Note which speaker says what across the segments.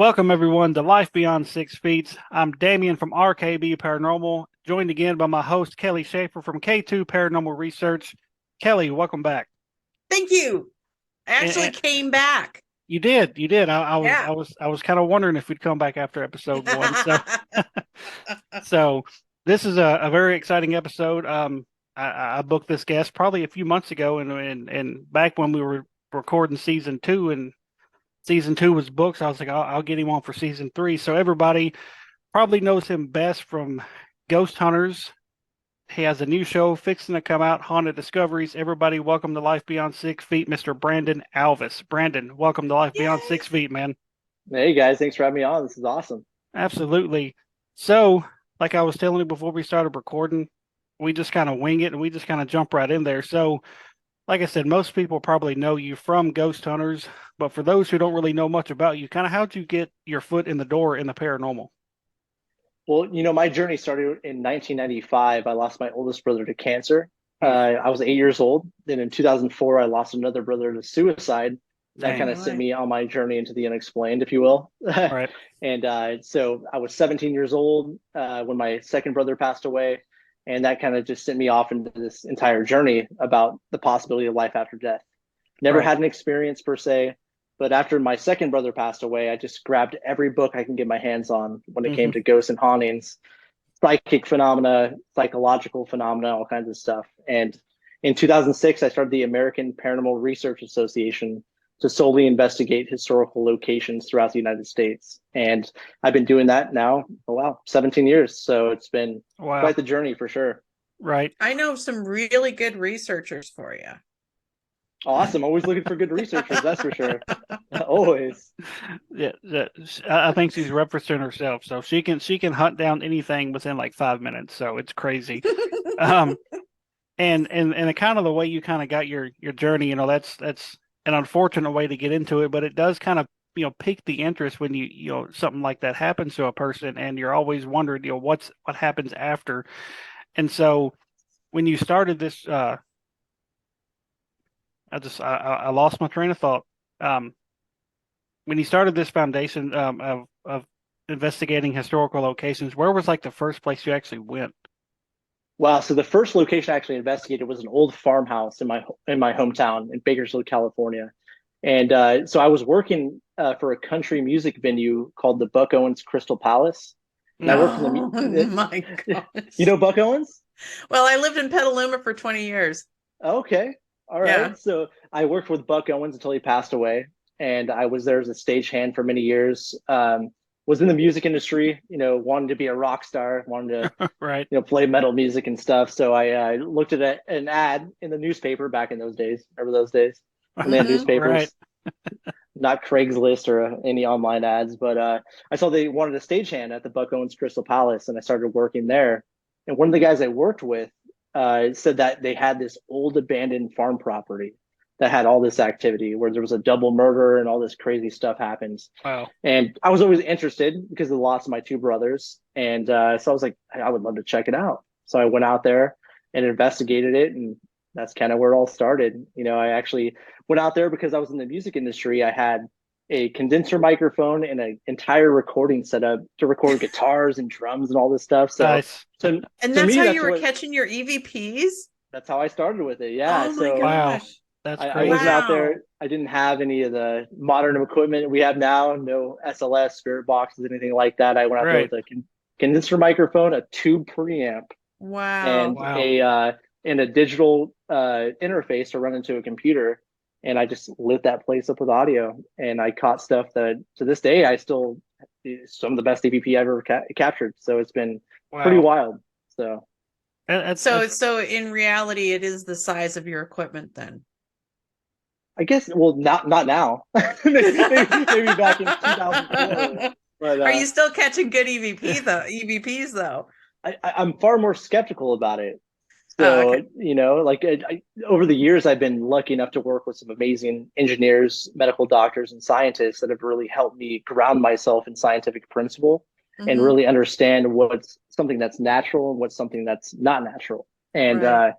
Speaker 1: Welcome, everyone, to Life Beyond 6 Feet. I'm Damien from RKB Paranormal, joined again by my host, Kelly Schaefer from K2 Paranormal Research. Kelly, welcome back.
Speaker 2: Thank you. I actually
Speaker 1: And
Speaker 2: came back.
Speaker 1: you did. I was, I
Speaker 2: Yeah.
Speaker 1: was, I was kind of wondering if we'd come back after episode one. So this is a very exciting episode. I booked this guest probably a few months ago, and back when we were recording season two, and season two was booked, so I was like, I'll get him on for season three. So everybody probably knows him best from Ghost Hunters. He has a new show fixing to come out, Haunted Discoveries. Everybody, welcome to Life Beyond 6 Feet, Mr. Brandon Alvis. Brandon, welcome to Life Beyond
Speaker 2: Yay.
Speaker 1: 6 Feet, man.
Speaker 3: Hey guys, thanks for having me on. This is awesome.
Speaker 1: Absolutely. So, like I was telling you before we started recording, we just kind of wing it and we just kind of jump right in there. So, like I said, most people probably know you from Ghost Hunters, but for those who don't really know much about you, kind of how'd you get your foot in the door in the paranormal?
Speaker 3: Well, my journey started in 1995. I lost my oldest brother to cancer.
Speaker 1: Hmm.
Speaker 3: I was 8 years old. Then in 2004, I lost another brother to suicide. That
Speaker 1: Dang.
Speaker 3: kind
Speaker 2: Oh
Speaker 3: of sent
Speaker 2: my.
Speaker 3: me on my journey into the unexplained, if you will.
Speaker 1: Right.
Speaker 3: And so I was 17 years old when my second brother passed away. And that kind of just sent me off into this entire journey about the possibility of life after death. Never
Speaker 1: Right.
Speaker 3: had an experience per se, but after my second brother passed away, I just grabbed every book I can get my hands on when it came
Speaker 1: Hmm.
Speaker 3: to ghosts and hauntings, psychic phenomena, psychological phenomena, all kinds of stuff. And in 2006, I started the American Paranormal Research Association to solely investigate historical locations throughout the United States. And I've been doing that now, oh wow, 17 years. So it's been
Speaker 1: Wow.
Speaker 3: quite the journey for sure.
Speaker 1: Right.
Speaker 2: I know some really good researchers for you.
Speaker 3: Awesome. Always looking for good researchers, that's for sure. Always.
Speaker 1: Yeah, I think she's referencing herself, so she can hunt down anything within like 5 minutes. So it's crazy. Um, and kind of the way you kind of got your journey, that's an unfortunate way to get into it, but it does kind of pique the interest when something like that happens to a person, and you're always wondering what happens after. And so when you started this, I lost my train of thought. Um, when you started this foundation of investigating historical locations, where was like the first place you actually went?
Speaker 3: Wow. So the first location I actually investigated was an old farmhouse in my hometown in Bakersfield, California. And so I was working for a country music venue called the Buck Owens Crystal Palace, and I worked for
Speaker 2: Oh my
Speaker 3: you
Speaker 2: gosh.
Speaker 3: know Buck Owens?
Speaker 2: Well, I lived in Petaluma for 20 years.
Speaker 3: Okay. All
Speaker 2: Yeah.
Speaker 3: right. So I worked with Buck Owens until he passed away, and I was there as a stagehand for many years. Was in the music industry, wanted to be a rock star, wanted to
Speaker 1: Right.
Speaker 3: play metal music and stuff. So I looked at an ad in the newspaper back in those days. Remember those days when they had
Speaker 2: Hmm.
Speaker 1: Right.
Speaker 3: newspapers, not Craigslist or any online ads. But I saw they wanted a stagehand at the Buck Owens Crystal Palace, and I started working there. And one of the guys I worked with said that they had this old abandoned farm property that had all this activity where there was a double murder and all this crazy stuff happens.
Speaker 1: Wow.
Speaker 3: And I was always interested because of the loss of my two brothers. And so I was like, I would love to check it out. So I went out there and investigated it. And that's kind of where it all started. I actually went out there because I was in the music industry. I had a condenser microphone and an entire recording setup to record guitars and drums and all this stuff. So
Speaker 1: Nice.
Speaker 3: to,
Speaker 2: And
Speaker 3: to
Speaker 2: that's
Speaker 3: me,
Speaker 2: how you were catching your EVPs?
Speaker 3: that's how I started with it. Yeah.
Speaker 2: Oh my
Speaker 3: So
Speaker 1: Wow.
Speaker 2: gosh.
Speaker 1: That's
Speaker 3: I wasn't
Speaker 1: crazy.
Speaker 3: out
Speaker 2: Wow.
Speaker 3: there. I didn't have any of the modern equipment we have now. No SLS, spirit boxes, anything like that. I went out there
Speaker 1: Right.
Speaker 3: with a condenser microphone, a tube preamp,
Speaker 2: Wow.
Speaker 3: and
Speaker 1: Wow.
Speaker 3: a digital interface to run into a computer. And I just lit that place up with audio. And I caught stuff that to this day I still some of the best EVP I've ever captured. So it's been pretty
Speaker 1: Wow.
Speaker 3: wild. So
Speaker 2: So in reality, it is the size of your equipment then.
Speaker 3: I guess well not now. maybe back in 2004. But
Speaker 2: Are you still catching good EVPs though?
Speaker 3: I'm far more skeptical about it.
Speaker 2: Oh,
Speaker 3: So,
Speaker 2: okay.
Speaker 3: like over the years, I've been lucky enough to work with some amazing engineers, medical doctors, and scientists that have really helped me ground myself in scientific principle and
Speaker 2: Hmm.
Speaker 3: really understand what's something that's natural and what's something that's not natural. And
Speaker 2: Right.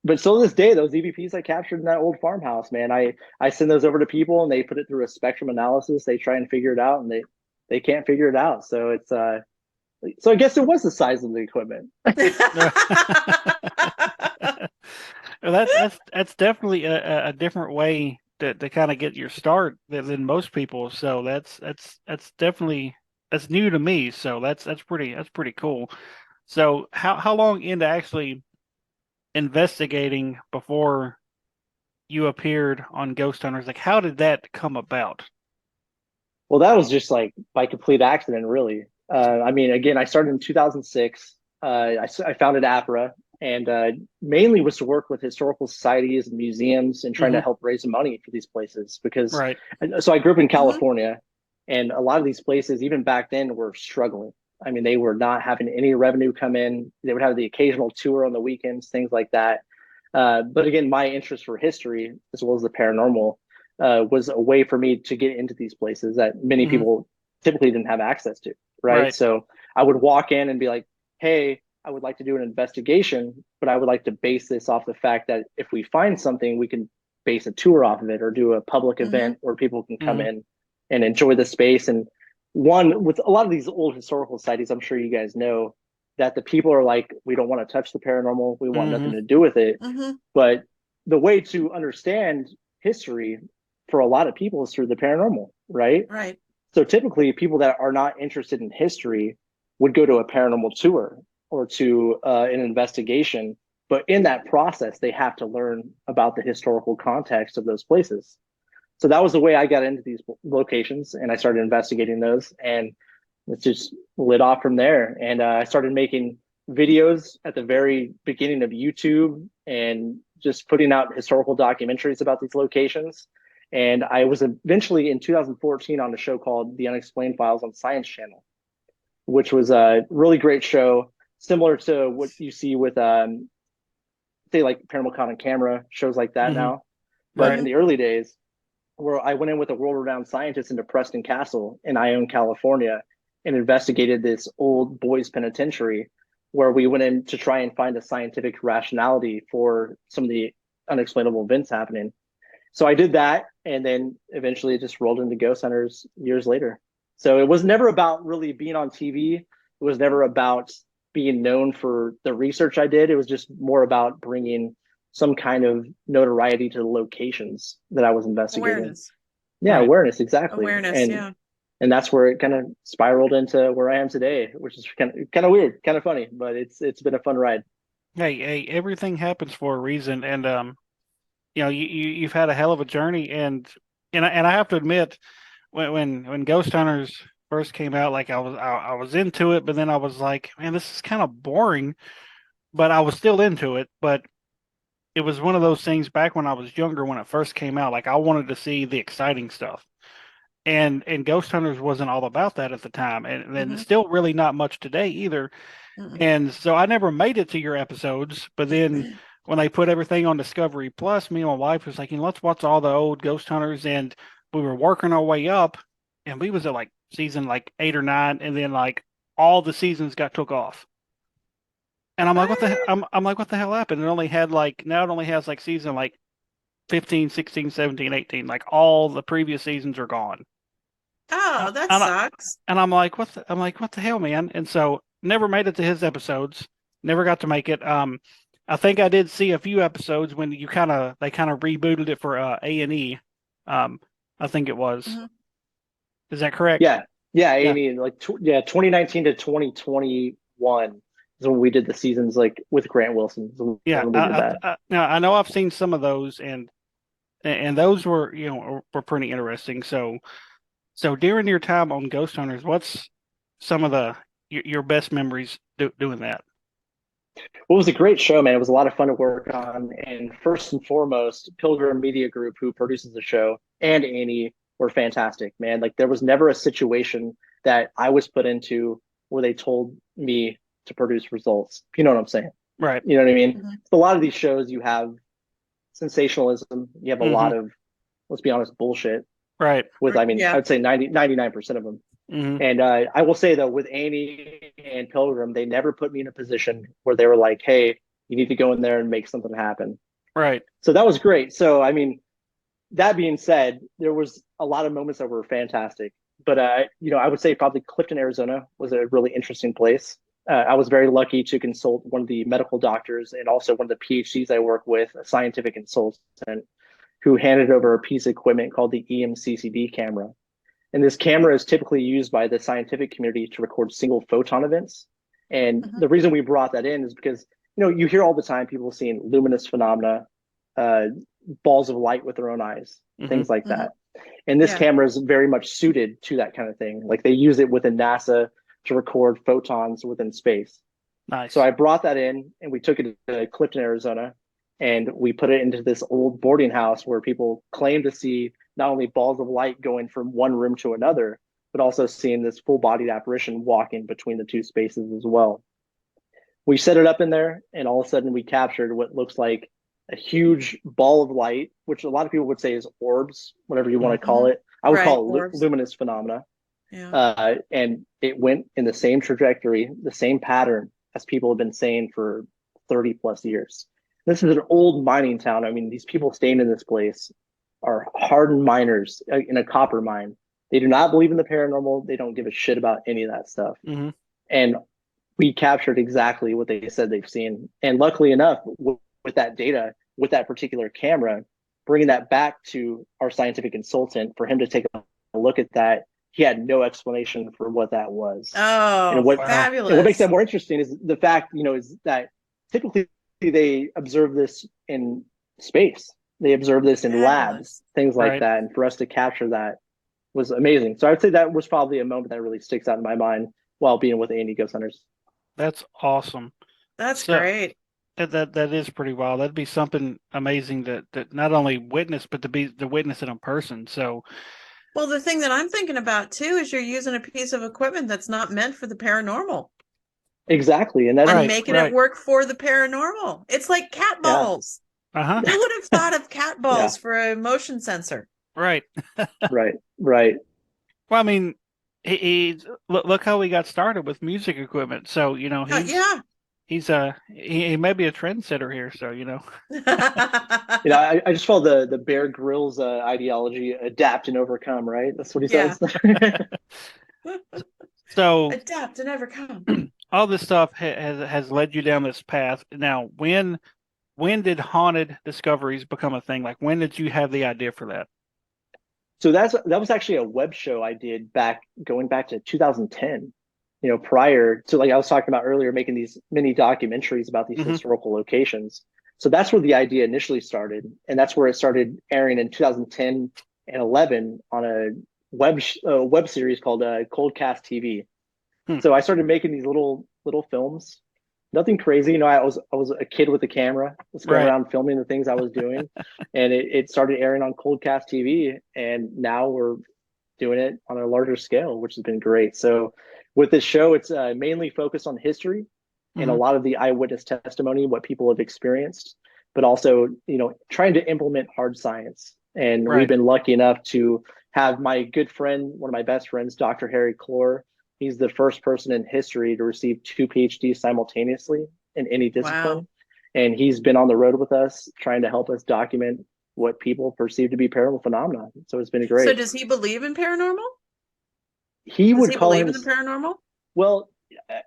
Speaker 3: but still to this day, those EVPs I captured in that old farmhouse, man, I send those over to people and they put it through a spectrum analysis. They try and figure it out, and they can't figure it out. So it's so I guess it was the size of the equipment.
Speaker 1: Well, that's definitely a different way to kind of get your start than most people. So that's definitely that's new to me. So that's pretty cool. So how long into actually investigating before you appeared on Ghost Hunters? Like, how did that come about?
Speaker 3: Well, that was just like by complete accident, really. I mean, again, I started in 2006. I founded APRA, and mainly was to work with historical societies and museums and trying to
Speaker 1: Hmm.
Speaker 3: help raise money for these places. Because
Speaker 1: Right.
Speaker 3: so I grew up in
Speaker 2: Mhm.
Speaker 3: California, and a lot of these places, even back then, were struggling. I mean, they were not having any revenue come in. They would have the occasional tour on the weekends, things like that. But again, my interest for history as well as the paranormal was a way for me to get into these places that many
Speaker 1: Hmm.
Speaker 3: people typically didn't have access to, right?
Speaker 1: Right.
Speaker 3: So I would walk in and be like, hey, I would like to do an investigation, but I would like to base this off the fact that if we find something, we can base a tour off of it or do a public
Speaker 2: Mhm.
Speaker 3: event where people can come
Speaker 1: Hmm.
Speaker 3: in and enjoy the space. And one, with a lot of these old historical sites, I'm sure you guys know that the people are like, we don't want to touch the paranormal, we want
Speaker 1: Hmm.
Speaker 3: nothing to do with it.
Speaker 2: Mhm.
Speaker 3: But the way to understand history for a lot of people is through the paranormal, right?
Speaker 2: Right.
Speaker 3: So typically, people that are not interested in history would go to a paranormal tour or to an investigation. But in that process, they have to learn about the historical context of those places. So that was the way I got into these locations, and I started investigating those, and it just lit off from there. And I started making videos at the very beginning of YouTube and just putting out historical documentaries about these locations. And I was eventually in 2014 on a show called The Unexplained Files on Science Channel, which was a really great show, similar to what you see with, say, like Paranormal Con and Camera, shows like that
Speaker 1: Hmm.
Speaker 3: now. But
Speaker 1: Right.
Speaker 3: in
Speaker 2: Mhm.
Speaker 3: the early days, where I went in with a world renowned scientist into Preston Castle in Ione, California, and investigated this old boys' penitentiary where we went in to try and find a scientific rationality for some of the unexplainable events happening. So I did that, and then eventually it just rolled into Ghost Hunters years later. So it was never about really being on TV. It was never about being known for the research I did. It was just more about bringing some kind of notoriety to the locations that I was investigating.
Speaker 2: Awareness.
Speaker 3: Yeah,
Speaker 1: Right.
Speaker 3: awareness, exactly.
Speaker 2: Awareness. Yeah.
Speaker 3: And that's where it kind of spiraled into where I am today, which is kind of weird, kind of funny, but it's been a fun ride.
Speaker 1: Hey, everything happens for a reason, and you've had a hell of a journey, and I have to admit, when Ghost Hunters first came out, like I was into it, but then I was like, man, this is kind of boring, but I was still into it. But it was one of those things back when I was younger when it first came out, like I wanted to see the exciting stuff. And Ghost Hunters wasn't all about that at the time, and
Speaker 2: Mhm.
Speaker 1: still really not much today either.
Speaker 2: Mhm.
Speaker 1: And so I never made it to your episodes, but then when they put everything on Discovery Plus, me and my wife was like, let's watch all the old Ghost Hunters, and we were working our way up, and we was at like season like 8 or 9, and then like all the seasons got took off. And I'm like, I'm like, what the hell happened? It only had like now it only has like season like 15, 16, 17, 18. Like all the previous seasons are gone.
Speaker 2: Oh, that
Speaker 1: And, I,
Speaker 2: sucks.
Speaker 1: and I'm like, what the hell, man? And so never made it to his episodes. Never got to make it. I think I did see a few episodes when they kind of rebooted it for A&E. Um, I think it was.
Speaker 2: Mhm.
Speaker 1: Is that correct?
Speaker 3: Yeah, yeah,
Speaker 1: Yeah.
Speaker 3: Amy, like 2019 to 2021 is when we did the seasons like with Grant Wilson. Is
Speaker 1: Yeah.
Speaker 3: when we did that.
Speaker 1: Now I know I've seen some of those, and those were were pretty interesting. So during your time on Ghost Hunters, what's some of your best memories doing that?
Speaker 3: Well, it was a great show, man. It was a lot of fun to work on. And first and foremost, Pilgrim Media Group, who produces the show, and Annie were fantastic, man. Like there was never a situation that I was put into where they told me to produce results. You know what I'm saying?
Speaker 1: Right.
Speaker 3: You know what I mean?
Speaker 2: Mhm.
Speaker 3: A lot of these shows, you have sensationalism. You have a
Speaker 1: Hmm.
Speaker 3: lot of, let's be honest, bullshit
Speaker 1: Right.
Speaker 3: with, I mean, I
Speaker 2: Yeah.
Speaker 3: would say 99% of them.
Speaker 1: Hmm.
Speaker 3: And I will say though, with Annie and Pilgrim, they never put me in a position where they were like, "Hey, you need to go in there and make something happen."
Speaker 1: Right.
Speaker 3: So that was great. So I mean, that being said, there was a lot of moments that were fantastic. But I would say probably Clifton, Arizona was a really interesting place. I was very lucky to consult one of the medical doctors and also one of the PhDs I work with, a scientific consultant, who handed over a piece of equipment called the EMCCD camera. And this camera is typically used by the scientific community to record single photon events. And
Speaker 2: Mhm.
Speaker 3: the reason we brought that in is because, you hear all the time people seeing luminous phenomena, uh, balls of light with their own eyes,
Speaker 1: Hmm.
Speaker 3: things like
Speaker 2: Mhm.
Speaker 3: that. And this
Speaker 2: Yeah.
Speaker 3: camera is very much suited to that kind of thing. Like they use it within NASA to record photons within space. So
Speaker 1: Nice.
Speaker 3: I brought that in and we took it to Clifton, Arizona, and we put it into this old boarding house where people claim to see not only balls of light going from one room to another, but also seeing this full bodied apparition walking between the two spaces as well. We set it up in there, and all of a sudden we captured what looks like a huge ball of light, which a lot of people would say is orbs, whatever you want to call
Speaker 2: Mhm.
Speaker 3: it. I would
Speaker 2: Right.
Speaker 3: call it
Speaker 2: Orbs.
Speaker 3: luminous phenomena.
Speaker 2: Yeah.
Speaker 3: And it went in the same trajectory, the same pattern as people have been saying for 30 plus years. This is an old mining town. I mean, these people staying in this place are hardened miners in a copper mine. They do not believe in the paranormal. They don't give a shit about any of that stuff.
Speaker 1: Hmm.
Speaker 3: And we captured exactly what they said they've seen. And luckily enough, with that data, with that particular camera, bringing that back to our scientific consultant for him to take a look at that, he had no explanation for what that was.
Speaker 2: Oh,
Speaker 3: And
Speaker 1: Wow.
Speaker 3: what makes that
Speaker 2: fabulous.
Speaker 3: more interesting is the fact, is that typically they observe this in space. They observe this in labs,
Speaker 2: Fabulous.
Speaker 3: things like
Speaker 1: Right.
Speaker 3: that. And for us to capture that was amazing. So I would say that was probably a moment that really sticks out in my mind while being with A&E Ghost Hunters.
Speaker 1: That's awesome.
Speaker 2: That's
Speaker 1: So
Speaker 2: great.
Speaker 1: that is pretty wild. That'd be something amazing that not only witness, but to witness it in person. So
Speaker 2: Well, the thing that I'm thinking about too is you're using a piece of equipment that's not meant for the paranormal
Speaker 3: Exactly. And
Speaker 2: and
Speaker 1: right,
Speaker 2: making it
Speaker 1: right.
Speaker 2: work for the paranormal. It's like cat
Speaker 3: yeah,
Speaker 2: balls.
Speaker 1: Uh-huh.
Speaker 2: Who would have thought of cat
Speaker 3: yeah,
Speaker 2: balls for a motion sensor?
Speaker 1: Right.
Speaker 3: right, right.
Speaker 1: Well, I mean, look how he got started with music equipment. So,
Speaker 2: Yeah.
Speaker 1: he may be a trendsetter here, so
Speaker 3: I just follow the Bear Grylls ideology: adapt and overcome. Right? That's what he
Speaker 2: Yeah.
Speaker 3: says.
Speaker 1: So
Speaker 2: Adapt and overcome.
Speaker 1: all this stuff has led you down this path. Now, when did haunted discoveries become a thing? Like when did you have the idea for that?
Speaker 3: So that was actually a web show I did going back to 2010. Prior to, like I was talking about earlier, making these mini documentaries about these
Speaker 1: Hmm.
Speaker 3: historical locations. So that's where the idea initially started, and that's where it started airing in 2010 and 11 on a web series called Cold Cast TV.
Speaker 1: Hmm.
Speaker 3: So I started making these little films. Nothing crazy, I was a kid with a camera, just going
Speaker 1: Right.
Speaker 3: around filming the things I was doing, and it started airing on Coldcast TV, and now we're doing it on a larger scale, which has been great. So with this show, it's mainly focused on history and a
Speaker 1: Hmm.
Speaker 3: lot of the eyewitness testimony, what people have experienced, but also trying to implement hard science. And we've
Speaker 1: Right.
Speaker 3: been lucky enough to have my good friend, one of my best friends, Dr. Harry Clore. He's the first person in history to receive two PhDs simultaneously in any
Speaker 2: Wow.
Speaker 3: discipline. And he's been on the road with us trying to help us document what people perceive to be paranormal phenomena. So it's been
Speaker 2: So
Speaker 3: great.
Speaker 2: does he believe in paranormal?
Speaker 3: He
Speaker 2: Does
Speaker 3: would
Speaker 2: he
Speaker 3: call
Speaker 2: believe
Speaker 3: him,
Speaker 2: in the paranormal?
Speaker 3: well,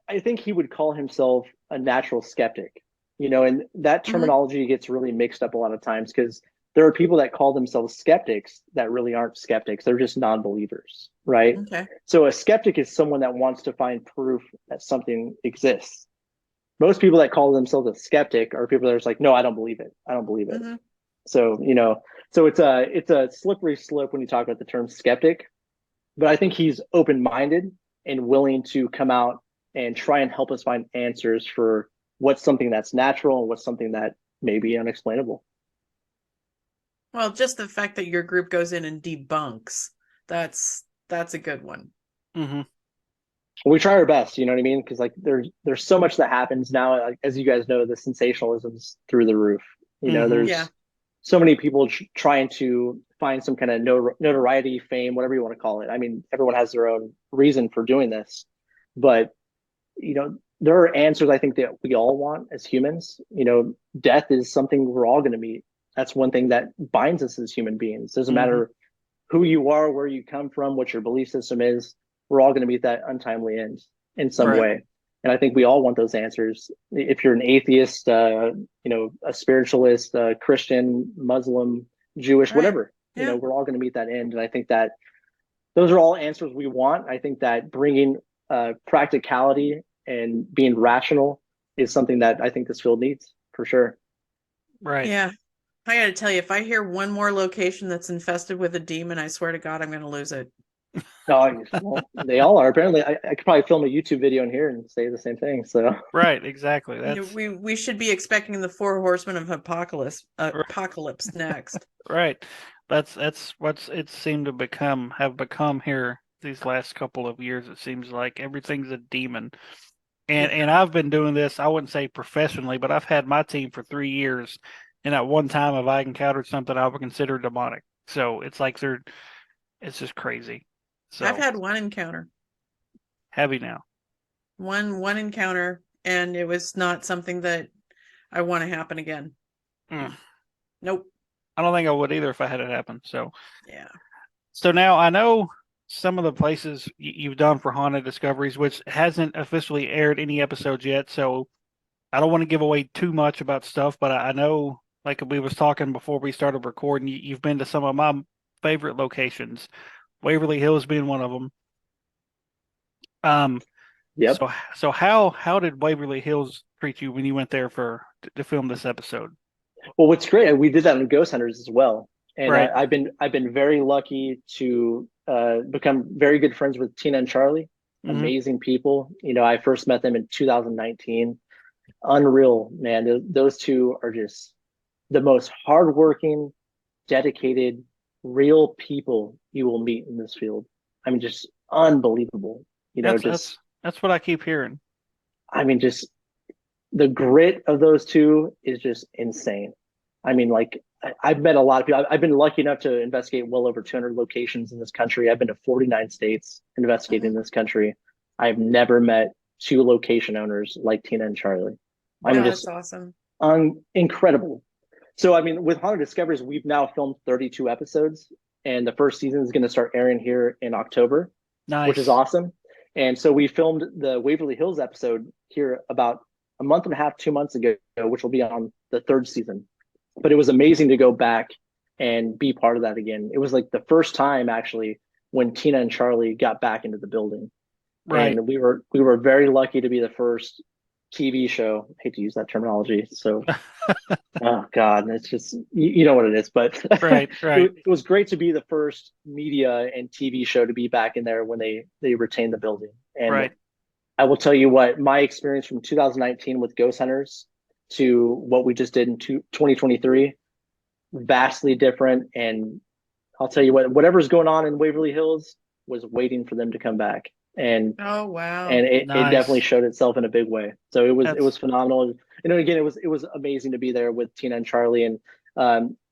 Speaker 3: I think he would call himself a natural skeptic, and that
Speaker 2: Hmm.
Speaker 3: terminology gets really mixed up a lot of times because there are people that call themselves skeptics that really aren't skeptics. They're just non-believers, right?
Speaker 2: Okay.
Speaker 3: So a skeptic is someone that wants to find proof that something exists. Most people that call themselves a skeptic are people that are just like, no, I don't believe it. I don't believe it.
Speaker 2: Hmm.
Speaker 3: So, so it's a slippery slope when you talk about the term skeptic, but I think he's open-minded and willing to come out and try and help us find answers for what's something that's natural and what's something that may be unexplainable.
Speaker 2: Well, just the fact that your group goes in and debunks, that's a good one.
Speaker 1: Hmm.
Speaker 3: We try our best, you know what I mean? Because like there's so much that happens now. Like, as you guys know, the sensationalism's through the roof.
Speaker 1: Hmm.
Speaker 2: Yeah.
Speaker 3: There's so many people trying to find some kind of notoriety, fame, whatever you want to call it. I mean, everyone has their own reason for doing this, but there are answers I think that we all want as humans. Death is something we're all going to meet. That's one thing that binds us as human beings. Doesn't
Speaker 1: Hmm.
Speaker 3: matter who you are, where you come from, what your belief system is, we're all going to meet that untimely end in some
Speaker 2: Right.
Speaker 3: way. And I think we all want those answers. If you're an atheist, a spiritualist, Christian, Muslim, Jewish,
Speaker 2: Right.
Speaker 3: whatever,
Speaker 2: Yeah.
Speaker 3: we're all going to meet that end. And I think that those are all answers we want. I think that bringing practicality and being rational is something that I think this field needs for sure.
Speaker 1: Right.
Speaker 2: Yeah. I got to tell you, if I hear one more location that's infested with a demon, I swear to God, I'm going to lose it.
Speaker 3: No, well, they all are. Apparently, I could probably film a YouTube video in here and say the same thing. So
Speaker 1: Right. Exactly.
Speaker 2: You know,
Speaker 1: That's
Speaker 2: we should be expecting the 4 horsemen of apocalypse next.
Speaker 1: right. That's what's it seemed to have become here these last couple of years. It seems like everything's a demon. And I've been doing this, I wouldn't say professionally, but I've had my team for 3 years, and at one time have I encountered something I would consider demonic. So it's like it's just crazy. So
Speaker 2: I've had one encounter.
Speaker 1: heavy now.
Speaker 2: One encounter, and it was not something that I want to happen again. Nope.
Speaker 1: I don't think I would either if I had it happen. So
Speaker 2: Yeah.
Speaker 1: So now I know some of the places you've done for Haunted Discoveries, which hasn't officially aired any episodes yet. So I don't want to give away too much about stuff, but I know, like we was talking before we started recording, you've been to some of my favorite locations, Waverly Hills being one of them.
Speaker 3: Yep.
Speaker 1: So how did Waverly Hills treat you when you went there to film this episode?
Speaker 3: Well, what's great, we did that in Ghost Hunters as well, and
Speaker 1: Right.
Speaker 3: I've been very lucky to become very good friends with Tina and Charlie. Amazing people. I first met them in 2019. Unreal, man. Those two are just the most hardworking, dedicated, real people you will meet in this field. I mean, just unbelievable.
Speaker 1: That's what I keep hearing.
Speaker 3: I mean, just the grit of those two is just insane. I mean, like I've met a lot of people. I've been lucky enough to investigate well over 200 locations in this country. I've been to 49 states investigating in this country. I've never met two location owners like Tina and Charlie. I mean,
Speaker 2: That's
Speaker 3: just
Speaker 2: awesome.
Speaker 3: incredible. So, I mean, with Haunted Discoveries, we've now filmed 32 episodes, and the first season is going to start airing here in October,
Speaker 1: Nice.
Speaker 3: which is awesome. And so we filmed the Waverly Hills episode here about a month and a half, 2 months ago, which will be on the third season. But it was amazing to go back and be part of that again. It was like the first time actually when Tina and Charlie got back into the building.
Speaker 1: Right.
Speaker 3: And we were very lucky to be the first TV show. I hate to use that terminology. So, oh God, it's just, you know what it is, but
Speaker 1: Right.
Speaker 3: it was great to be the first media and TV show to be back in there when they retained the building. And
Speaker 1: Right.
Speaker 3: I will tell you what, my experience from 2019 with Ghost Hunters to what we just did in 2023, vastly different. And I'll tell you what, whatever's going on in Waverly Hills was waiting for them to come back. And
Speaker 2: Oh wow.
Speaker 3: and it
Speaker 1: Nice.
Speaker 3: definitely showed itself in a big way. So it
Speaker 1: That's
Speaker 3: was phenomenal. And again, it was amazing to be there with Tina and Charlie. And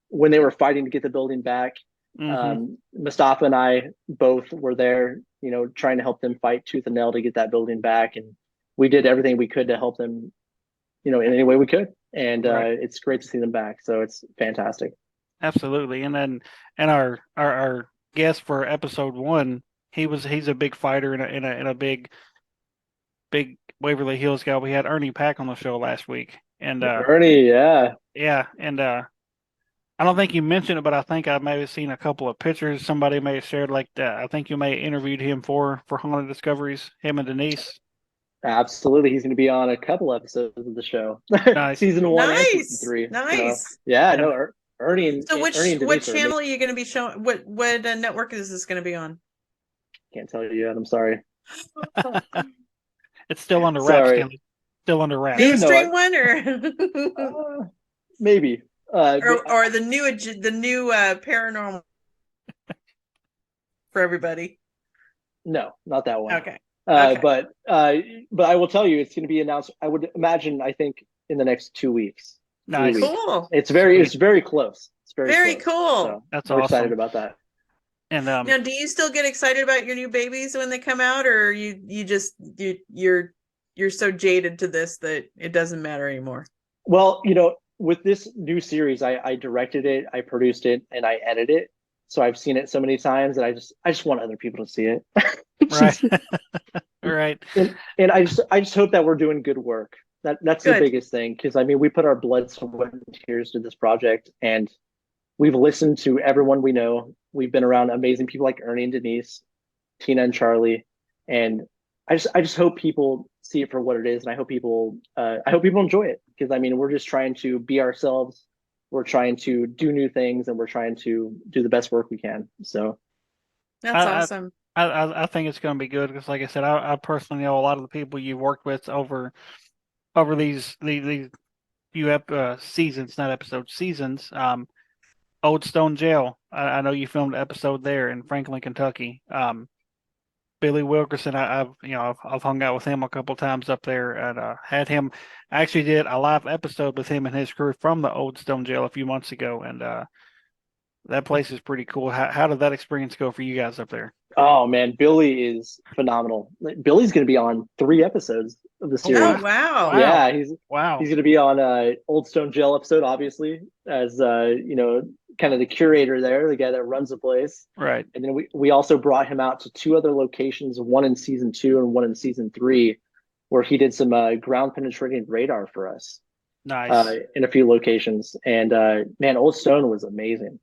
Speaker 3: when they were fighting to get the building back, Mustafa and I both were there, trying to help them fight tooth and nail to get that building back. And we did everything we could to help them, in any way we could. And
Speaker 1: Right.
Speaker 3: it's great to see them back. So it's fantastic.
Speaker 1: Absolutely. And then our guest for episode 1, he's a big fighter in a big Waverly Hills guy. We had Ernie Pack on the show last week. And
Speaker 3: Ernie, yeah.
Speaker 1: yeah, and I don't think you mentioned it, but I think I may have seen a couple of pictures somebody may have shared like that. I think you may have interviewed him for Haunted Discoveries, him and Denise.
Speaker 3: Absolutely. He's going to be on a couple episodes of the show.
Speaker 1: Nice.
Speaker 3: Season 1 and season 3.
Speaker 2: Nice.
Speaker 3: So, yeah, no, Ernie and
Speaker 2: So
Speaker 3: Ernie and Denise
Speaker 2: what
Speaker 3: are
Speaker 2: channel are you going to be showing? What network is this going to be on?
Speaker 3: Can't tell you yet. I'm sorry.
Speaker 1: It's still under wraps.
Speaker 3: Sorry.
Speaker 1: Kelly. Still under wraps.
Speaker 2: Mainstream one or
Speaker 3: maybe.
Speaker 2: or the new paranormal for everybody.
Speaker 3: No, not that one.
Speaker 2: Okay.
Speaker 3: But I will tell you, it's going to be announced. I would imagine. I think in the next 2 weeks.
Speaker 1: Nice.
Speaker 3: 3 weeks.
Speaker 2: Cool.
Speaker 3: It's very close. It's very close.
Speaker 2: Cool.
Speaker 3: So
Speaker 1: That's
Speaker 3: we're
Speaker 1: awesome.
Speaker 3: excited about that.
Speaker 1: And
Speaker 2: Now, do you still get excited about your new babies when they come out, or you're so jaded to this that it doesn't matter anymore?
Speaker 3: Well, with this new series, I directed it, I produced it, and I edited it. so I've seen it so many times that I just want other people to see it.
Speaker 1: Right. Right.
Speaker 3: And I just hope that we're doing good work. That's the
Speaker 2: Good.
Speaker 3: biggest thing, because I mean we put our blood, sweat, and tears to this project, and we've listened to everyone we know. We've been around amazing people like Ernie and Denise, Tina and Charlie, and I just hope people see it for what it is, and I hope people enjoy it, because I mean we're just trying to be ourselves. We're trying to do new things, and we're trying to do the best work we can. So
Speaker 2: That's
Speaker 1: I,
Speaker 2: awesome.
Speaker 1: I think it's going to be good because, like I said, I personally know a lot of the people you've worked with over these few seasons, not episodes, seasons. Old Stone Jail. I know you filmed an episode there in Franklin, Kentucky. Billy Wilkerson. I've hung out with him a couple times up there and had him. I actually did a live episode with him and his crew from the Old Stone Jail a few months ago, and that place is pretty cool. How did that experience go for you guys up there?
Speaker 3: oh man, Billy is phenomenal. Billy's going to be on 3 episodes of the
Speaker 1: Oh
Speaker 2: Oh
Speaker 3: series.
Speaker 1: wow,
Speaker 2: wow.
Speaker 1: wow,
Speaker 3: Yeah,
Speaker 1: wow!
Speaker 3: he's going to be on Old Stone Jail episode, obviously, as kind of the curator there, the guy that runs the place.
Speaker 1: Right,
Speaker 3: And then we also brought him out to 2 other locations, one in season 2 and one in season 3, where he did some ground penetrating radar for us
Speaker 1: nice.
Speaker 3: in a few locations. And man, Old Stone was amazing,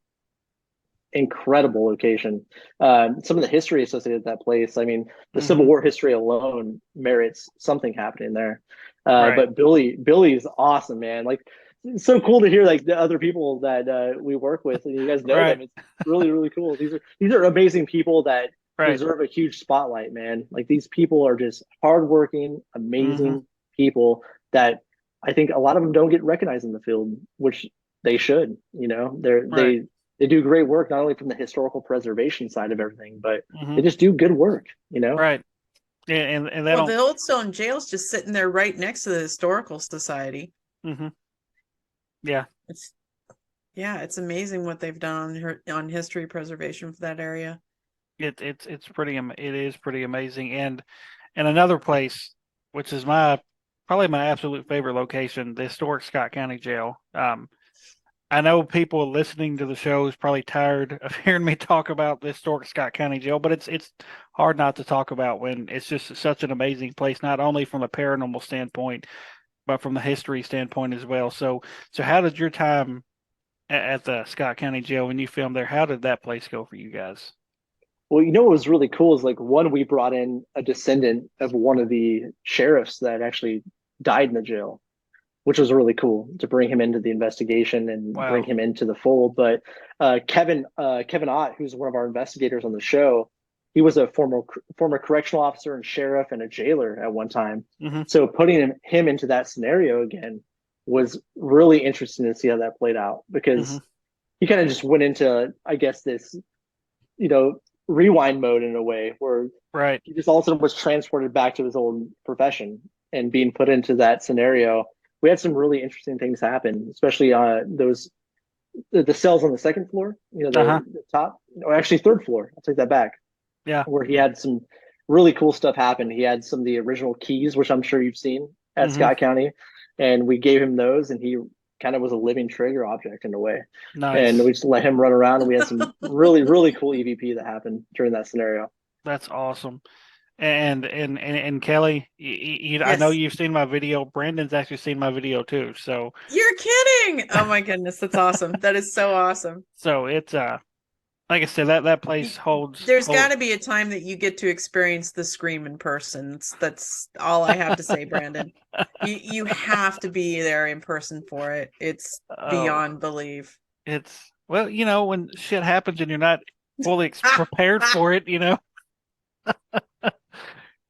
Speaker 3: incredible location. Some of the history associated with that place. I mean, the Civil
Speaker 1: Hmm.
Speaker 3: War history alone merits something happening there.
Speaker 1: Right.
Speaker 3: But Billy is awesome, man. Like, it's so cool to hear like the other people that we work with, and you guys know
Speaker 1: Right.
Speaker 3: them. It's really really cool. These are amazing people that
Speaker 1: Right.
Speaker 3: deserve a huge spotlight, man. Like these people are just hardworking,
Speaker 1: Hmm.
Speaker 3: amazing people that I think a lot of them don't get recognized in the field, which they should. You know,
Speaker 1: Right.
Speaker 3: they do great work not only from the historical preservation side of everything, but
Speaker 1: Hmm.
Speaker 3: they just do good work, you know?
Speaker 1: Right. And they
Speaker 2: Well,
Speaker 1: don't.
Speaker 2: the Old Stone Jail's just sitting there right next to the Historical Society.
Speaker 1: Hmm. Yeah.
Speaker 2: It's yeah, it's amazing what they've done on history preservation for that area.
Speaker 1: It is pretty amazing. And another place, which is my probably my absolute favorite location, the historic Scott County Jail. I know people listening to the show is probably tired of hearing me talk about the historic Scott County Jail, but it's hard not to talk about when it's just such an amazing place, not only from a paranormal standpoint, but from the history standpoint as well. So how did your time at the Scott County Jail when you filmed there? How did that place go for you guys?
Speaker 3: Well, you know what was really cool is like one, we brought in a descendant of one of the sheriffs that actually died in the jail, which was really cool to bring him into the investigation and bring
Speaker 1: Wow.
Speaker 3: him into the fold. But Kevin Ott, who's one of our investigators on the show, he was a former correctional officer and sheriff and a jailer at one time.
Speaker 1: Hmm.
Speaker 3: So putting him into that scenario again was really interesting to see how that played out,
Speaker 1: Hmm.
Speaker 3: because he kind of just went into, I guess, this, you know, rewind mode in a way where
Speaker 1: Right.
Speaker 3: he just all of a sudden was transported back to his old profession and being put into that scenario. We had some really interesting things happen, especially those the cells on the second floor, you know,
Speaker 1: Uh-huh.
Speaker 3: the top, or actually third floor. I'll take that back,
Speaker 1: Yeah.
Speaker 3: where he had some really cool stuff happen. He had some of the original keys, which I'm sure you've seen at
Speaker 1: Hmm.
Speaker 3: Scott County, and we gave him those, and he kind of was a living trigger object in a way. And
Speaker 1: Nice.
Speaker 3: we just let him run around, and we had some really really cool EVP that happened during that scenario.
Speaker 1: That's awesome. And Kelly, I know
Speaker 2: Yes.
Speaker 1: you've seen my video. Brandon's actually seen my video too.
Speaker 2: You're kidding. Oh my goodness, that's awesome. That is so awesome.
Speaker 1: So it's like I said, that place holds
Speaker 2: There's got
Speaker 1: hold.
Speaker 2: to be a time that you get to experience the scream in person. That's all I have to say, Brandon. You have to be there in person for it. It's
Speaker 1: Oh,
Speaker 2: beyond belief.
Speaker 1: it's well, when shit happens and you're not fully prepared for it,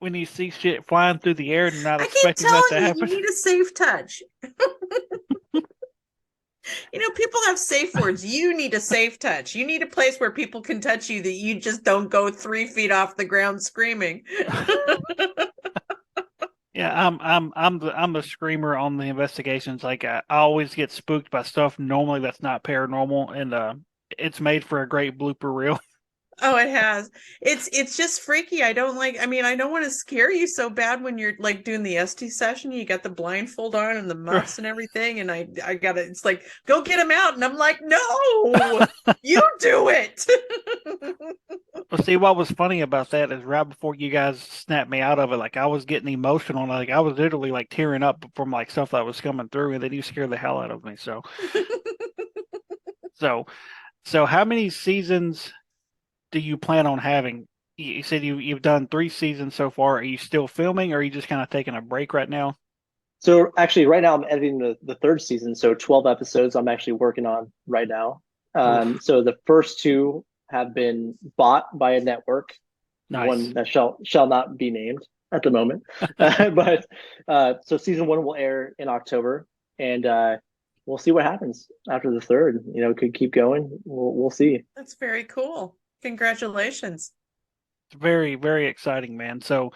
Speaker 1: when you see shit flying through the air and you're not
Speaker 2: I keep
Speaker 1: expecting that to
Speaker 2: telling you, you
Speaker 1: happen.
Speaker 2: need a safe touch. People have safe words. You need a safe touch. You need a place where people can touch you that you just don't go 3 feet off the ground screaming.
Speaker 1: Yeah, I'm the screamer on the investigations. Like I always get spooked by stuff normally that's not paranormal, and it's made for a great blooper reel.
Speaker 2: Oh, it has. It's just freaky. I don't like, I mean, I don't want to scare you so bad when you're like doing the ST session. You got the blindfold on and the muffs and everything, and I gotta, it's like, go get him out. And I'm like, no, you do it.
Speaker 1: Well, see, what was funny about that is right before you guys snapped me out of it, like I was getting emotional, like I was literally like tearing up from like stuff that was coming through, and then you scared the hell out of me. So, so how many seasons do you plan on having? You said you've done 3 seasons so far. Are you still filming, or are you just kind of taking a break right now?
Speaker 3: So actually, right now I'm editing the third season, so 12 episodes I'm actually working on right now.
Speaker 1: Oof,
Speaker 3: So the first two have been bought by a network,
Speaker 1: nice.
Speaker 3: one that shall not be named at the moment. But so season one will air in October, and we'll see what happens after the third. You know, could keep going. We'll see.
Speaker 2: That's very cool. Congratulations.
Speaker 1: It's very, very exciting, man. So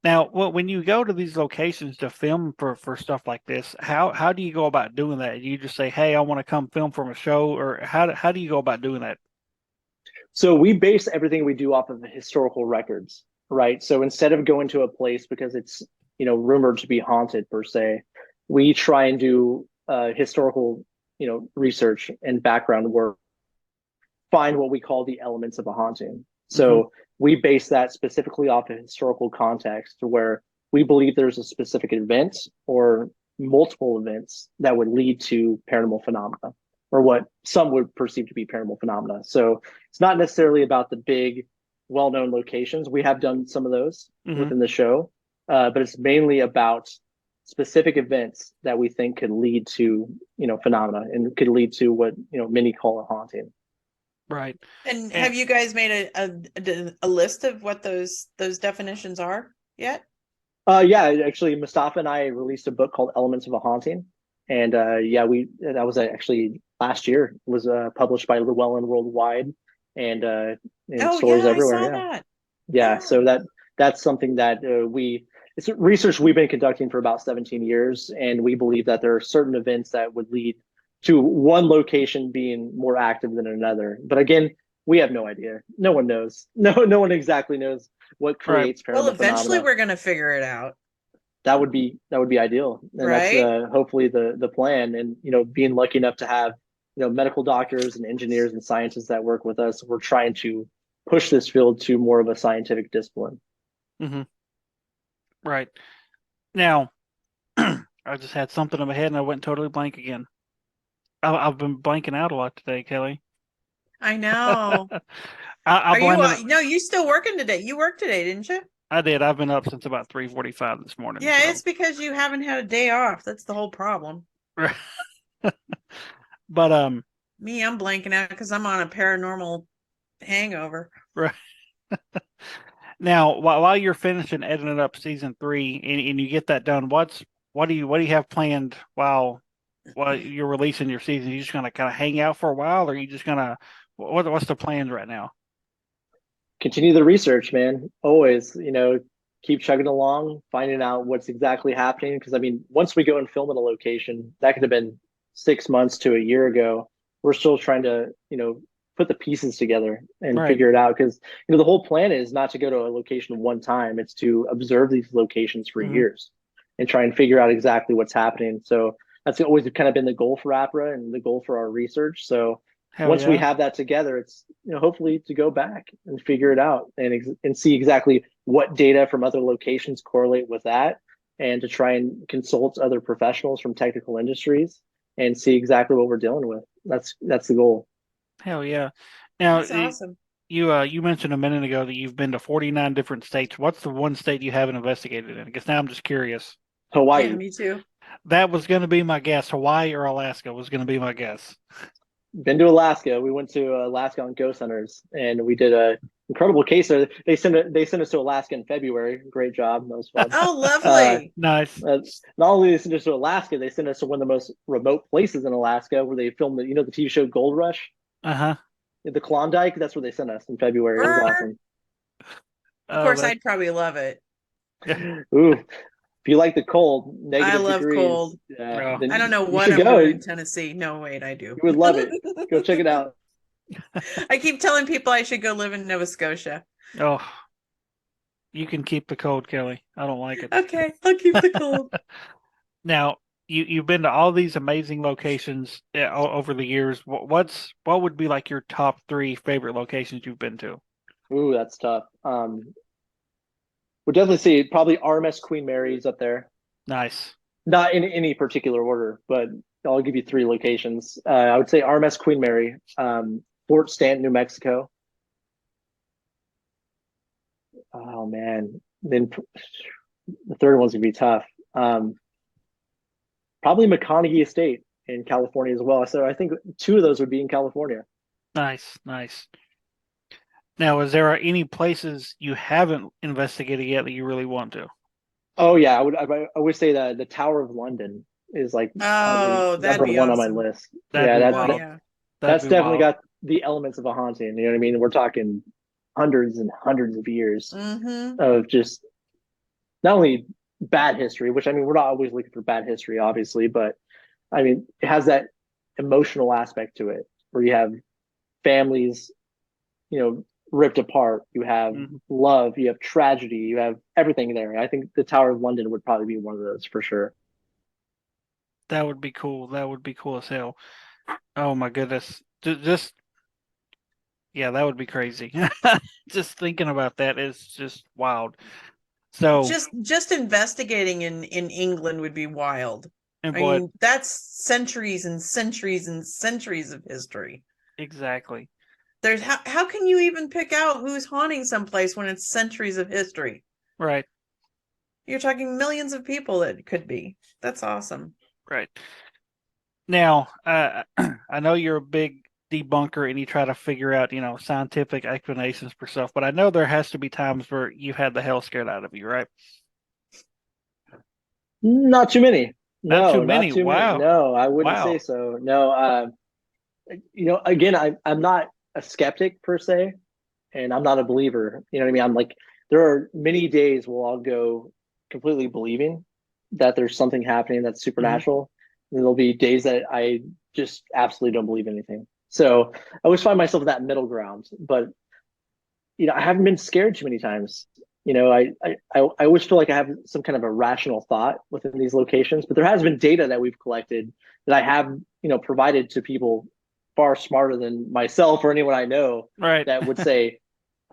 Speaker 1: now, when you go to these locations to film for stuff like this, how do you go about doing that? You just say, "Hey, I want to come film from a show," or how do you go about doing that?
Speaker 3: So we base everything we do off of the historical records, right? So instead of going to a place because it's rumored to be haunted per se, we try and do historical research and background work, find what we call the elements of a haunting.
Speaker 1: Hmm.
Speaker 3: So we base that specifically off of historical context to where we believe there's a specific event or multiple events that would lead to paranormal phenomena or what some would perceive to be paranormal phenomena. So it's not necessarily about the big, well-known locations. We have done some of those
Speaker 1: Hmm.
Speaker 3: within the show, but it's mainly about specific events that we think could lead to phenomena and could lead to what many call a haunting.
Speaker 1: Right.
Speaker 2: And
Speaker 1: And
Speaker 2: have you guys made a list of what those definitions are yet?
Speaker 3: Yeah, actually, Mustafa and I released a book called Elements of a Haunting, and yeah, we that was actually last year. It was published by Llewellyn Worldwide, and in
Speaker 2: Oh
Speaker 3: stores
Speaker 2: yeah, I
Speaker 3: everywhere.
Speaker 2: saw
Speaker 3: Yeah,
Speaker 2: that.
Speaker 3: yeah.
Speaker 2: Yeah.
Speaker 3: So that's something that it's research we've been conducting for about 17 years, and we believe that there are certain events that would lead to one location being more active than another. But again, we have no idea. No one knows. No one exactly knows what
Speaker 1: right.
Speaker 3: creates
Speaker 2: Well,
Speaker 3: paranormal
Speaker 2: eventually
Speaker 3: phenomena.
Speaker 2: we're gonna figure it out,
Speaker 3: That would be ideal, and that's
Speaker 2: right?
Speaker 3: hopefully the plan. And being lucky enough to have medical doctors and engineers and scientists that work with us, we're trying to push this field to more of a scientific discipline.
Speaker 1: Hmm. Right. Now, I just had something in my head and I went totally blank again. I've been blanking out a lot today, Kelly.
Speaker 2: I know.
Speaker 1: I
Speaker 2: Are you
Speaker 1: blended.
Speaker 2: no, you still working today? You worked today, didn't you?
Speaker 1: I did. I've been up since about 3:45 this morning.
Speaker 2: Yeah,
Speaker 1: So,
Speaker 2: it's because you haven't had a day off. That's the whole problem.
Speaker 1: but
Speaker 2: Me, I'm blanking out because I'm on a paranormal hangover.
Speaker 1: right. Now, while you're finishing editing up season 3 and you get that done, what do you have planned while you're releasing your season? You just gonna kind of hang out for a while, or you just gonna what's the plans right now?
Speaker 3: Continue the research, man. Always, keep chugging along, finding out what's exactly happening. Because I mean, once we go and film in a location, that could have been 6 months to a year ago. We're still trying to, put the pieces together and
Speaker 1: Right.
Speaker 3: figure it out. Because the whole plan is not to go to a location one time; it's to observe these locations for
Speaker 1: Hmm.
Speaker 3: years and try and figure out exactly what's happening. So that's always kind of been the goal for APRA and the goal for our research. So
Speaker 1: Hell
Speaker 3: once we
Speaker 1: yeah.
Speaker 3: have that together, it's hopefully to go back and figure it out and see exactly what data from other locations correlate with that, and to try and consult other professionals from technical industries and see exactly what we're dealing with. That's the goal.
Speaker 1: Hell yeah. Now,
Speaker 2: That's awesome.
Speaker 1: you mentioned a minute ago that you've been to 49 different states. What's the one state you haven't investigated in? I guess now I'm just curious.
Speaker 2: Yeah,
Speaker 3: Hawaii.
Speaker 2: me too.
Speaker 1: That was going to be my guess. Hawaii or Alaska was going to be my guess.
Speaker 3: Been to Alaska. We went to Alaska on Ghost Hunters, and we did a incredible case there. They sent us to Alaska in February. Great job. That was fun.
Speaker 2: Oh,
Speaker 3: Uh,
Speaker 2: lovely.
Speaker 1: Nice.
Speaker 3: Not only did they send us to Alaska, they sent us to one of the most remote places in Alaska where they filmed the TV show Gold Rush,
Speaker 1: Uh-huh.
Speaker 3: the Klondike. That's where they sent us in February. It was
Speaker 2: Brr.
Speaker 3: awesome.
Speaker 2: Of
Speaker 1: Oh,
Speaker 2: course,
Speaker 1: that's
Speaker 2: I'd probably love it.
Speaker 3: Ooh, if you like the cold,
Speaker 2: I
Speaker 3: negative
Speaker 2: love
Speaker 3: degrees,
Speaker 2: cold.
Speaker 1: oh,
Speaker 2: I don't
Speaker 3: then
Speaker 2: know
Speaker 3: you
Speaker 2: what
Speaker 3: should
Speaker 2: I'm
Speaker 3: go.
Speaker 2: doing in
Speaker 3: You
Speaker 2: Tennessee. No, wait, I do.
Speaker 3: would love it. Go check it out.
Speaker 2: I keep telling people I should go live in Nova Scotia.
Speaker 1: Oh, you can keep the cold, Kelly. I don't like it.
Speaker 2: Okay, I'll keep the cold.
Speaker 1: Now, you've been to all these amazing locations over the years. What would be like your top three favorite locations you've been to?
Speaker 3: Ooh, that's tough. Would definitely say probably RMS Queen Mary's up there.
Speaker 1: Nice.
Speaker 3: Not in any particular order, but I'll give you three locations. I would say RMS Queen Mary, Fort Stanton, New Mexico. Oh man, then the third one's gonna be tough. Probably McConaughey Estate in California as well. So I think two of those would be in California.
Speaker 1: Nice, nice. Now, is there any places you haven't investigated yet that you really want to?
Speaker 3: Oh yeah, I would say that the Tower of London is like probably
Speaker 2: Oh, that'd
Speaker 3: number
Speaker 2: be
Speaker 3: one on my
Speaker 2: awesome.
Speaker 3: list.
Speaker 1: That'd
Speaker 3: Yeah,
Speaker 1: be
Speaker 2: Oh
Speaker 1: wild.
Speaker 2: yeah.
Speaker 1: That'd
Speaker 3: that's
Speaker 1: be
Speaker 3: definitely
Speaker 1: wild.
Speaker 3: got the elements of a haunting. You know what I mean? We're talking hundreds and hundreds of years
Speaker 2: Mm-hmm.
Speaker 3: of just not only bad history, which I mean, we're not always looking for bad history, obviously, but I mean, it has that emotional aspect to it where you have families, ripped apart. You have
Speaker 1: Mhm.
Speaker 3: love, you have tragedy, you have everything there. I think the Tower of London would probably be one of those for sure.
Speaker 1: That would be cool. That would be cool as hell. Oh my goodness. Just yeah, that would be crazy. Just thinking about that is just wild. So,
Speaker 2: Just investigating in England would be wild.
Speaker 1: and
Speaker 2: I
Speaker 1: boy,
Speaker 2: mean, that's centuries and centuries and centuries of history.
Speaker 1: exactly.
Speaker 2: There's how can you even pick out who's haunting someplace when it's centuries of history?
Speaker 1: Right,
Speaker 2: You're talking millions of people that could be. That's awesome.
Speaker 1: right. Now, I know you're a big debunker and you try to figure out, scientific explanations for stuff, but I know there has to be times where you've had the hell scared out of you, right?
Speaker 3: Not too many.
Speaker 1: Not too
Speaker 3: No, not
Speaker 1: many.
Speaker 3: too many.
Speaker 1: Wow.
Speaker 3: No, I wouldn't say
Speaker 1: Wow.
Speaker 3: so. No, again, I'm not a skeptic per se, and I'm not a believer. You know what I mean? I'm like, there are many days where I'll go completely believing that there's something happening that's
Speaker 1: Hmm.
Speaker 3: supernatural. And there'll be days that I just absolutely don't believe anything. So I always find myself in that middle ground. But I haven't been scared too many times. I always feel like I have some kind of a rational thought within these locations, but there has been data that we've collected that I have, provided to people far smarter than myself or anyone I know
Speaker 1: Right,
Speaker 3: that would say,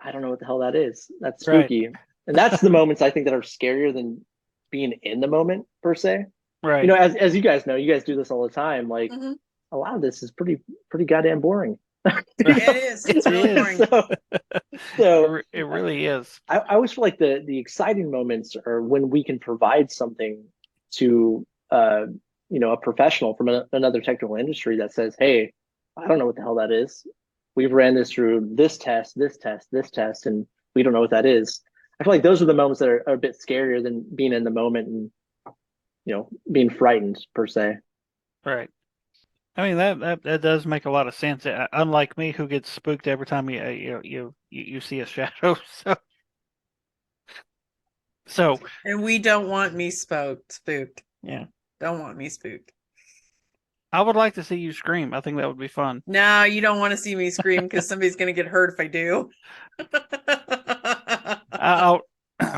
Speaker 3: I don't know what the hell that is. That's
Speaker 1: right,
Speaker 3: spooky. And that's the moments I think that are scarier than being in the moment per se.
Speaker 1: right.
Speaker 3: As you guys know, you guys do this all the time. Like
Speaker 2: Mm-hmm.
Speaker 3: a lot of this is pretty goddamn boring.
Speaker 2: It is.
Speaker 1: It
Speaker 2: It's really
Speaker 1: is.
Speaker 2: boring.
Speaker 3: so so
Speaker 1: It really is.
Speaker 3: I always feel like the exciting moments are when we can provide something to a professional from another technical industry that says, "Hey, I don't know what the hell that is. We've ran this through this test, this test, this test, and we don't know what that is." I feel like those are the moments that are a bit scarier than being in the moment and being frightened per se.
Speaker 1: Right. I mean that does make a lot of sense. Unlike me, who gets spooked every time you see a shadow. So
Speaker 2: And we don't want me spooked.
Speaker 1: yeah,
Speaker 2: Don't want me spooked.
Speaker 1: I would like to see you scream. I think that would be fun.
Speaker 2: No, you don't want to see me scream because somebody's gonna get hurt if I do.
Speaker 1: I'll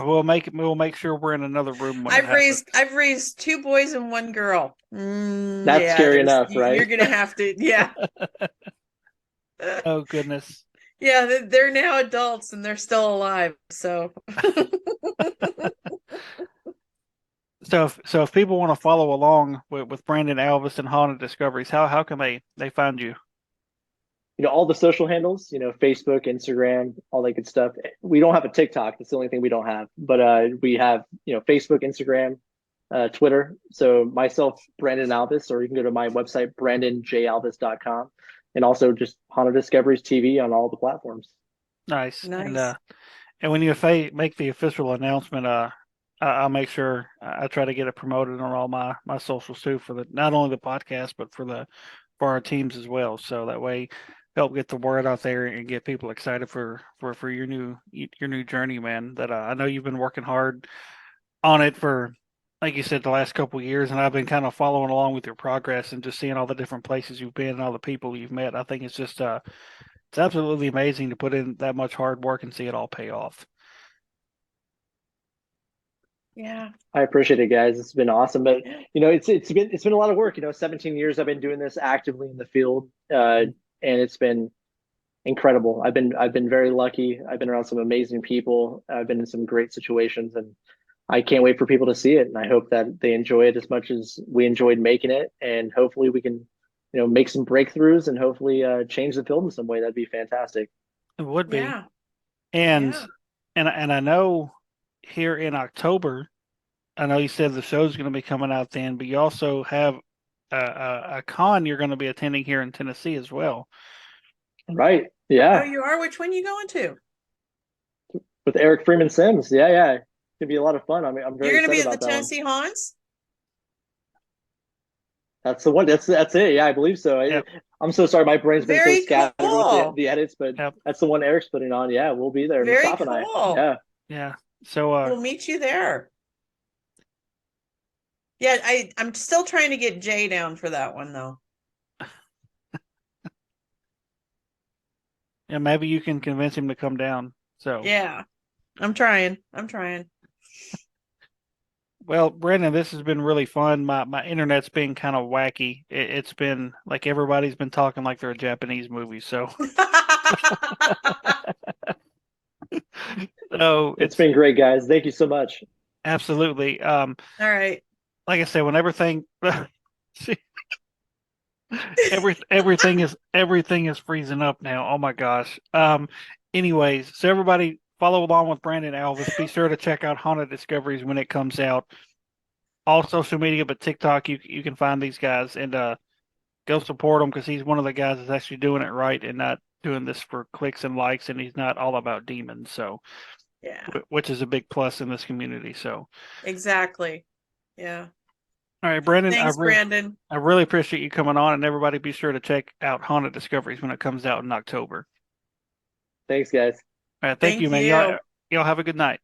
Speaker 1: we'll make sure we're in another room when it happens.
Speaker 2: I've raised two boys and one girl.
Speaker 3: That's
Speaker 2: Yeah,
Speaker 3: scary
Speaker 2: there's
Speaker 3: enough,
Speaker 2: you're
Speaker 3: right?
Speaker 2: gonna have to, yeah.
Speaker 1: Oh goodness.
Speaker 2: Yeah, they're now adults and they're still alive. So
Speaker 1: So if people want to follow along with Brandon Alvis and Haunted Discoveries, how can they find you?
Speaker 3: All the social handles, Facebook, Instagram, all that good stuff. We don't have a TikTok. That's the only thing we don't have. But we have, Facebook, Instagram, Twitter. So myself, Brandon Alvis, or you can go to my website, brandonjalvis.com. And also just Haunted Discoveries TV on all the platforms.
Speaker 1: Nice.
Speaker 2: nice.
Speaker 1: And when you make the official announcement, I'll make sure I try to get it promoted on all my socials too for the not only the podcast but for our teams as well. So that way, help get the word out there and get people excited for your new journey, man. That I know you've been working hard on it for, like you said, the last couple of years, and I've been kind of following along with your progress and just seeing all the different places you've been and all the people you've met. I think it's just It's absolutely amazing to put in that much hard work and see it all pay off.
Speaker 2: Yeah.
Speaker 3: I appreciate it, guys. It's been awesome, but it's been a lot of work. 17 years I've been doing this actively in the field, and it's been incredible. I've been very lucky. I've been around some amazing people. I've been in some great situations, and I can't wait for people to see it. And I hope that they enjoy it as much as we enjoyed making it. And hopefully we can, make some breakthroughs and hopefully change the field in some way. That'd be fantastic.
Speaker 1: It would be.
Speaker 2: Yeah.
Speaker 1: And
Speaker 2: Yeah.
Speaker 1: and I know here in October, I know you said the show's going to be coming out then, but you also have a con you're going to be attending here in Tennessee as well.
Speaker 3: Right.
Speaker 2: Oh,
Speaker 3: Yeah.
Speaker 2: you are? Which one you going to?
Speaker 3: With Eric Freeman Sims. Yeah, yeah. It's gonna be a lot of fun. I'm
Speaker 2: You're
Speaker 3: very
Speaker 2: going to be
Speaker 3: excited
Speaker 2: at the
Speaker 3: about that one.
Speaker 2: Tennessee Haunts?
Speaker 3: That's the one. That's it. Yeah, I believe so.
Speaker 1: Yep.
Speaker 3: I'm so sorry. My brain's been so
Speaker 2: Very
Speaker 3: scattered with the
Speaker 2: cool.
Speaker 3: the edits, but
Speaker 1: Yep.
Speaker 3: that's the one Eric's putting on. Yeah, we'll be there.
Speaker 2: Very
Speaker 3: Mustafa and I.
Speaker 2: cool.
Speaker 3: Yeah.
Speaker 1: Yeah. So
Speaker 2: We'll meet you there. Yeah, I'm still trying to get Jay down for that one though.
Speaker 1: yeah, maybe you can convince him to come down. So
Speaker 2: Yeah. I'm trying. I'm trying.
Speaker 1: well, Brandon, this has been really fun. My internet's been kind of wacky. It's been like everybody's been talking like they're a Japanese movie. So so
Speaker 3: It's
Speaker 1: it's
Speaker 3: been great, guys. Thank you so much.
Speaker 1: absolutely
Speaker 2: All right.
Speaker 1: like I said, when everything everything is freezing up now. Oh my gosh. Anyways, so everybody follow along with Brandon Alvis. Be sure to check out Haunted Discoveries when it comes out. All social media, but TikTok, you can find these guys and go support him because he's one of the guys that's actually doing it right and not doing this for clicks and likes, and he's not all about demons. So,
Speaker 2: Yeah.
Speaker 1: which is a big plus in this community. So,
Speaker 2: Exactly. Yeah.
Speaker 1: all right, Brandon,
Speaker 2: Thanks, Brandon.
Speaker 1: I really appreciate you coming on, and everybody be sure to check out Haunted Discoveries when it comes out in October.
Speaker 3: Thank you, guys.
Speaker 1: All right, thank
Speaker 2: Thank
Speaker 1: you, man.
Speaker 2: you.
Speaker 1: Y'all have a good night.